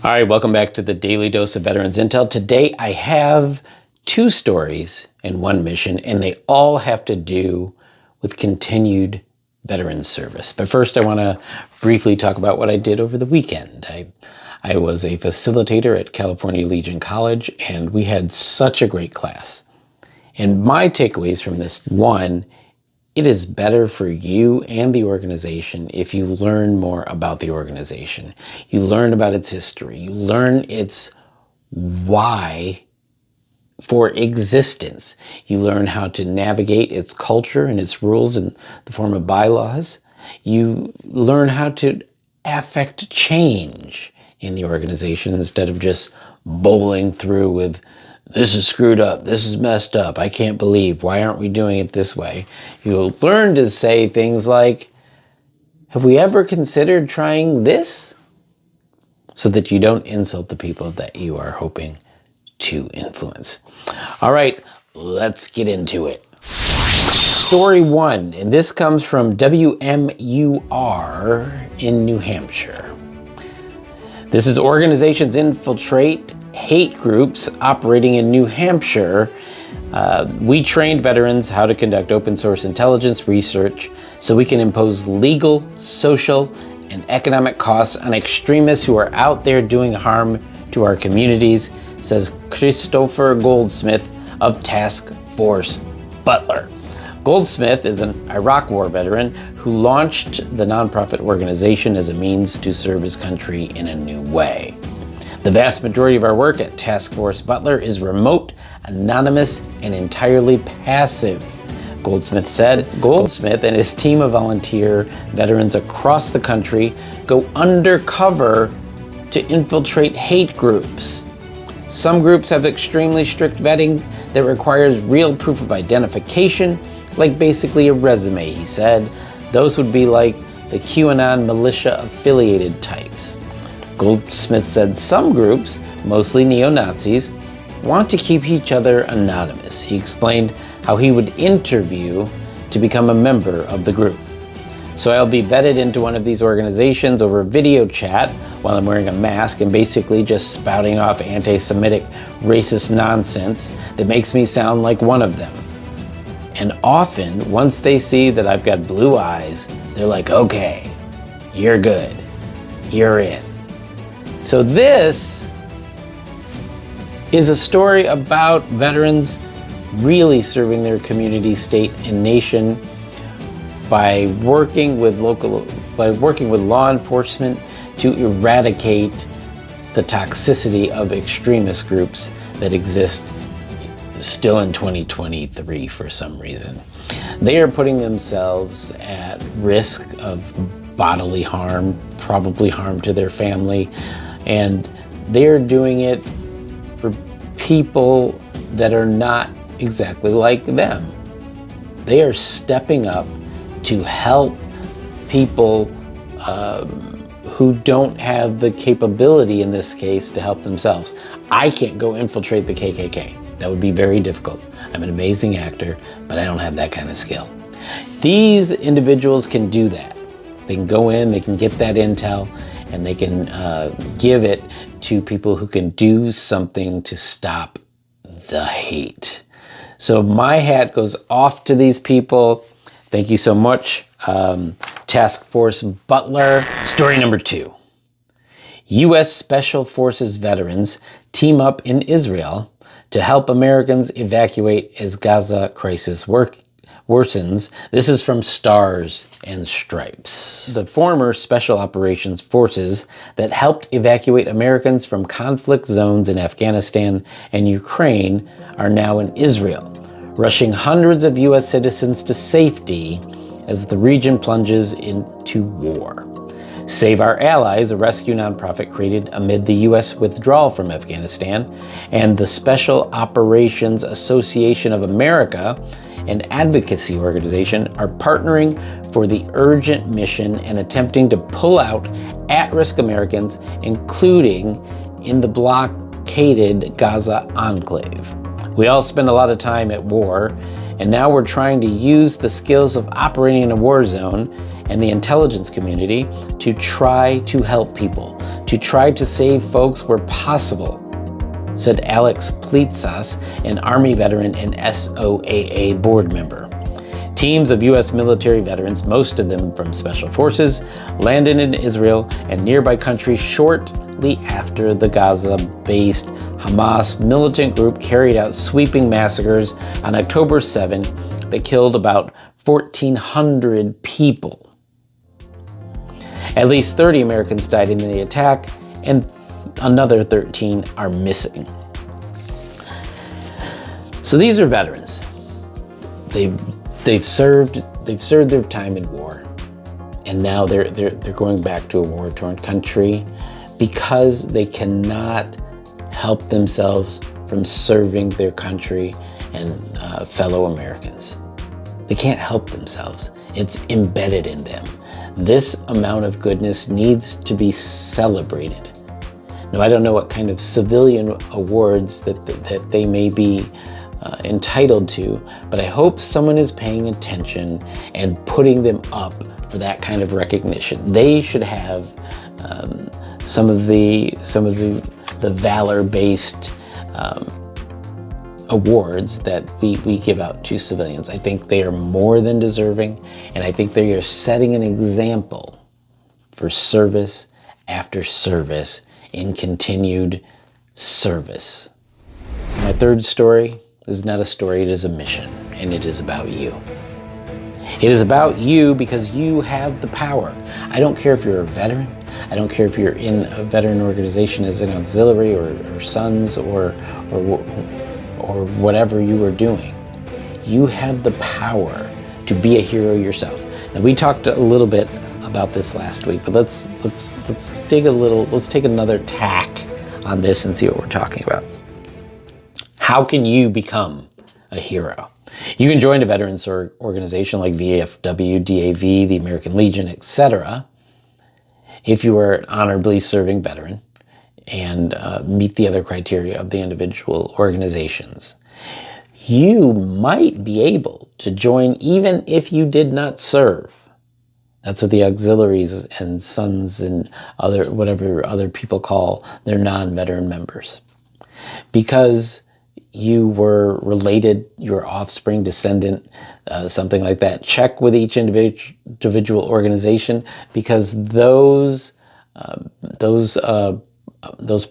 All right, welcome back to the Daily Dose of Veterans Intel. Today I have two stories and one mission, and they all have to do with continued veterans service. But first I want to briefly talk about what I did over the weekend. I was a facilitator at California Legion College, and we had such a great class. And my takeaways from this: one, it is better for you and the organization if you learn more about the organization. You learn about its history. You learn its why for existence. You learn how to navigate its culture and its rules in the form of bylaws. You learn how to affect change in the organization instead of just bowling through with, "This is screwed up, this is messed up, I can't believe, why aren't we doing it this way?" You'll learn to say things like, "Have we ever considered trying this?" So that you don't insult the people that you are hoping to influence. All right, let's get into it. Story one, and this comes from WMUR in New Hampshire. This is Organizations Infiltrate Hate Groups operating in New Hampshire. We trained veterans how to conduct open source intelligence research so we can impose legal, social, and economic costs on extremists who are out there doing harm to our communities, says Christopher Goldsmith of Task Force Butler. Goldsmith is an Iraq War veteran who launched the nonprofit organization as a means to serve his country in a new way. The vast majority of our work at Task Force Butler is remote, anonymous, and entirely passive, Goldsmith said. Goldsmith and his team of volunteer veterans across the country go undercover to infiltrate hate groups. Some groups have extremely strict vetting that requires real proof of identification, like basically a resume, he said. Those would be like the QAnon militia affiliated types. Goldsmith said some groups, mostly neo-Nazis, want to keep each other anonymous. He explained how he would interview to become a member of the group. "So I'll be vetted into one of these organizations over video chat while I'm wearing a mask and basically just spouting off anti-Semitic racist nonsense that makes me sound like one of them. And often, once they see that I've got blue eyes, they're like, okay, you're good, you're in." So this is a story about veterans really serving their community, state, and nation by working with law enforcement to eradicate the toxicity of extremist groups that exist still in 2023 for some reason. They are putting themselves at risk of bodily harm, probably harm to their family, and they're doing it for people that are not exactly like them. They are stepping up to help people who don't have the capability, in this case, to help themselves. I can't go infiltrate the KKK. That would be very difficult. I'm an amazing actor, but I don't have that kind of skill. These individuals can do that. They can go in, they can get that intel, and they can give it to people who can do something to stop the hate. So my hat goes off to these people. Thank you so much, Task Force Butler. Story number two. U.S. Special Forces veterans team up in Israel to help Americans evacuate as Gaza crisis worsens. This is from Stars and Stripes. The former Special Operations Forces that helped evacuate Americans from conflict zones in Afghanistan and Ukraine are now in Israel, rushing hundreds of U.S. citizens to safety as the region plunges into war. Save Our Allies, a rescue nonprofit created amid the U.S. withdrawal from Afghanistan, and the Special Operations Association of America, an advocacy organization, are partnering for the urgent mission and attempting to pull out at-risk Americans, including in the blockaded Gaza enclave. We all spend a lot of time at war, and now we're trying to use the skills of operating in a war zone and the intelligence community to try to help people, to try to save folks where possible, said Alex Plitsas, an Army veteran and SOAA board member. Teams of U.S. military veterans, most of them from Special Forces, landed in Israel and nearby countries shortly after the Gaza-based Hamas militant group carried out sweeping massacres on October 7 that killed about 1,400 people. At least 30 Americans died in the attack, and another 13 are missing. So these are veterans. They've served their time in war, and now they're going back to a war-torn country because they cannot help themselves from serving their country and fellow Americans. They can't help themselves. It's embedded in them. This amount of goodness needs to be celebrated. Now, I don't know what kind of civilian awards that they may be entitled to, but I hope someone is paying attention and putting them up for that kind of recognition. They should have some of the valor-based awards that we give out to civilians. I think they are more than deserving, and I think they are setting an example for service after service in continued service. My third story is not a story, it is a mission, and it is about you. It is about you because you have the power. I don't care if you're a veteran. I don't care if you're in a veteran organization as an auxiliary or sons or whatever you are doing. You have the power to be a hero yourself. Now, we talked a little bit about this last week, but let's dig a little. Let's take another tack on this and see what we're talking about. How can you become a hero? You can join a veterans organization like VFW, DAV, the American Legion, etc. if you are an honorably serving veteran and meet the other criteria of the individual organizations. You might be able to join even if you did not serve. That's what the auxiliaries and sons and whatever other people call their non-veteran members. Because you were related, your offspring, descendant, something like that. Check with each individual organization, because those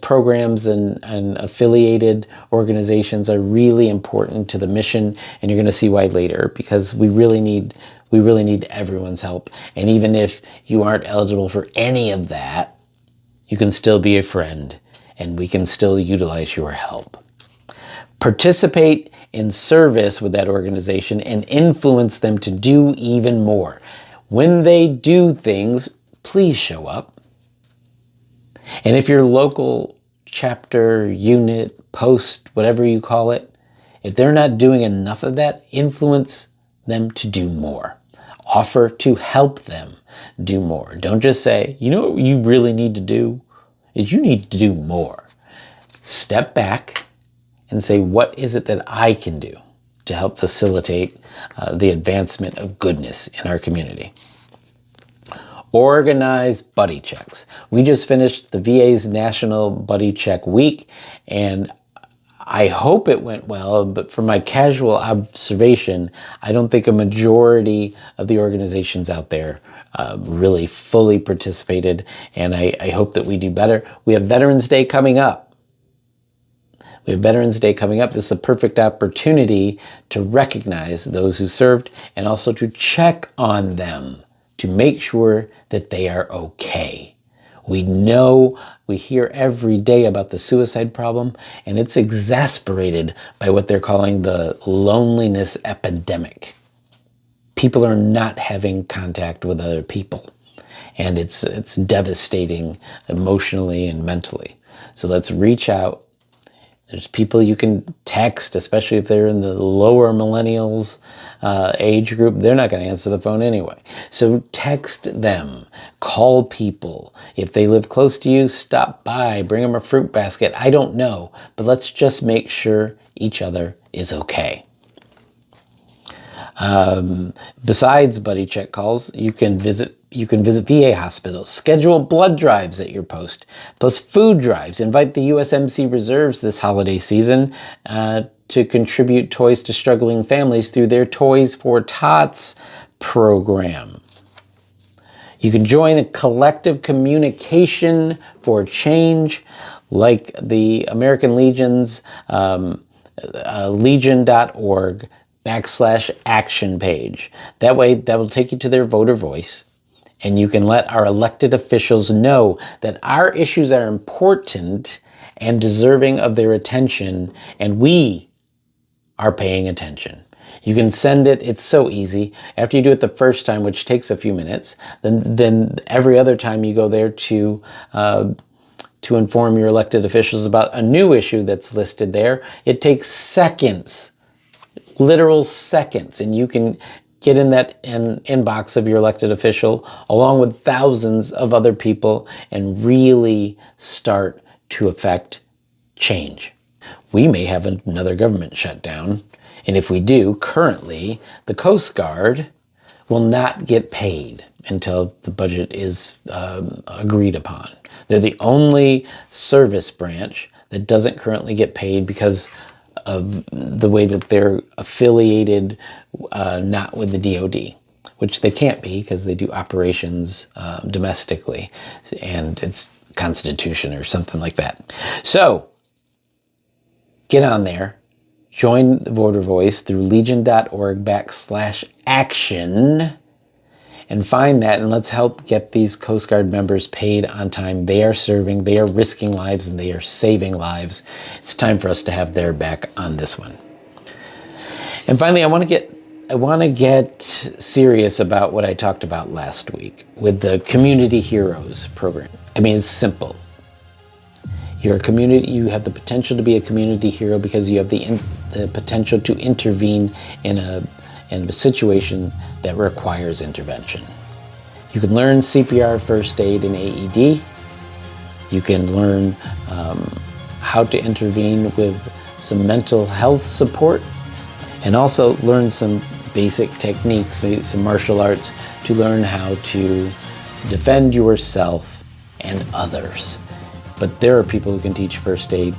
programs and affiliated organizations are really important to the mission, and you're going to see why later, because we really need everyone's help. And even if you aren't eligible for any of that, you can still be a friend, and we can still utilize your help. Participate in service with that organization and influence them to do even more. When they do things, please show up. And if your local chapter, unit, post, whatever you call it, if they're not doing enough of that, influence them to do more. Offer to help them do more. Don't just say, you know what you really need to do is you need to do more. Step back and say, what is it that I can do to help facilitate the advancement of goodness in our community? Organize buddy checks. We just finished the VA's National Buddy Check Week, and I hope it went well, but from my casual observation, I don't think a majority of the organizations out there really fully participated, and I hope that we do better. We have Veterans Day coming up. This is a perfect opportunity to recognize those who served and also to check on them to make sure that they are okay. We hear every day about the suicide problem, and it's exacerbated by what they're calling the loneliness epidemic. People are not having contact with other people, and it's devastating emotionally and mentally. So let's reach out. There's people you can text, especially if they're in the lower millennials age group. They're not going to answer the phone anyway. So text them, call people. If they live close to you, stop by, bring them a fruit basket. I don't know, but let's just make sure each other is okay. Besides buddy check calls, you can visit VA hospitals, schedule blood drives at your post, plus food drives. Invite the USMC Reserves this holiday season to contribute toys to struggling families through their Toys for Tots program. You can join a collective communication for change, like the American Legion's legion.org/action page. That way, that will take you to their voter voice, and you can let our elected officials know that our issues are important and deserving of their attention, and we are paying attention. You can send it. It's so easy. After you do it the first time, which takes a few minutes, then every other time you go there to inform your elected officials about a new issue that's listed there, it takes seconds, literal seconds, and you can get in that inbox of your elected official along with thousands of other people and really start to affect change. We may have another government shutdown, and if we do, currently, the Coast Guard will not get paid until the budget is agreed upon. They're the only service branch that doesn't currently get paid because of the way that they're affiliated, not with the DoD, which they can't be because they do operations domestically, and it's Constitution or something like that. So get on there, join the voter voice through legion.org/action, and find that, and let's help get these Coast Guard members paid on time. They are serving, they are risking lives, and they are saving lives. It's time for us to have their back on this one. And finally, I want to get serious about what I talked about last week with the Community Heroes program. I mean, it's simple. You're a community. You have the potential to be a community hero because you have the potential to intervene in a situation that requires intervention. You can learn CPR, first aid, and AED. You can learn how to intervene with some mental health support, and also learn some basic techniques, maybe some martial arts, to learn how to defend yourself and others. But there are people who can teach first aid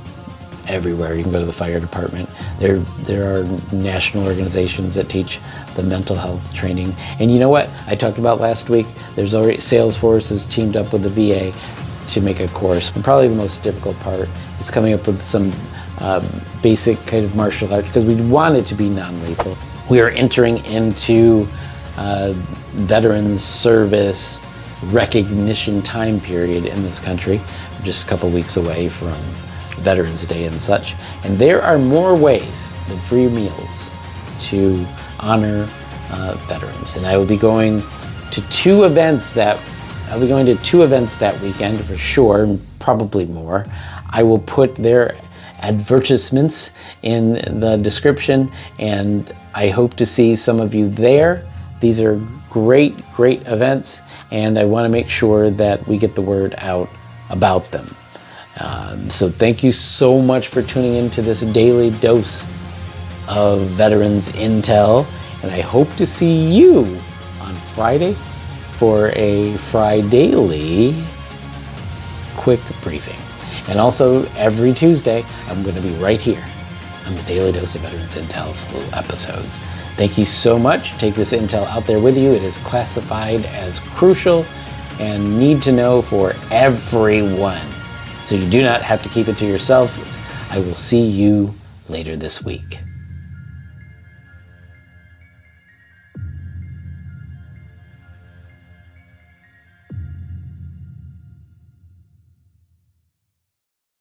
everywhere. You can go to the fire department. There are national organizations that teach the mental health training. And you know what I talked about last week? There's already, Salesforce has teamed up with the VA to make a course. And probably the most difficult part is coming up with some basic kind of martial arts, because we want it to be non-lethal. We are entering into veterans service recognition time period in this country. We're just a couple weeks away from Veterans Day and such. And there are more ways than free meals to honor veterans. And I will be going to two events that weekend for sure, and probably more. I will put their advertisements in the description, and I hope to see some of you there. These are great events, and I want to make sure that we get the word out about them. So thank you so much for tuning into this daily dose of Veterans Intel, and I hope to see you on Friday for a Fridaily quick briefing. And also every Tuesday, I'm going to be right here on the Daily Dose of Veterans Intel full episodes. Thank you so much. Take this intel out there with you. It is classified as crucial and need to know for everyone. So you do not have to keep it to yourself. I will see you later this week.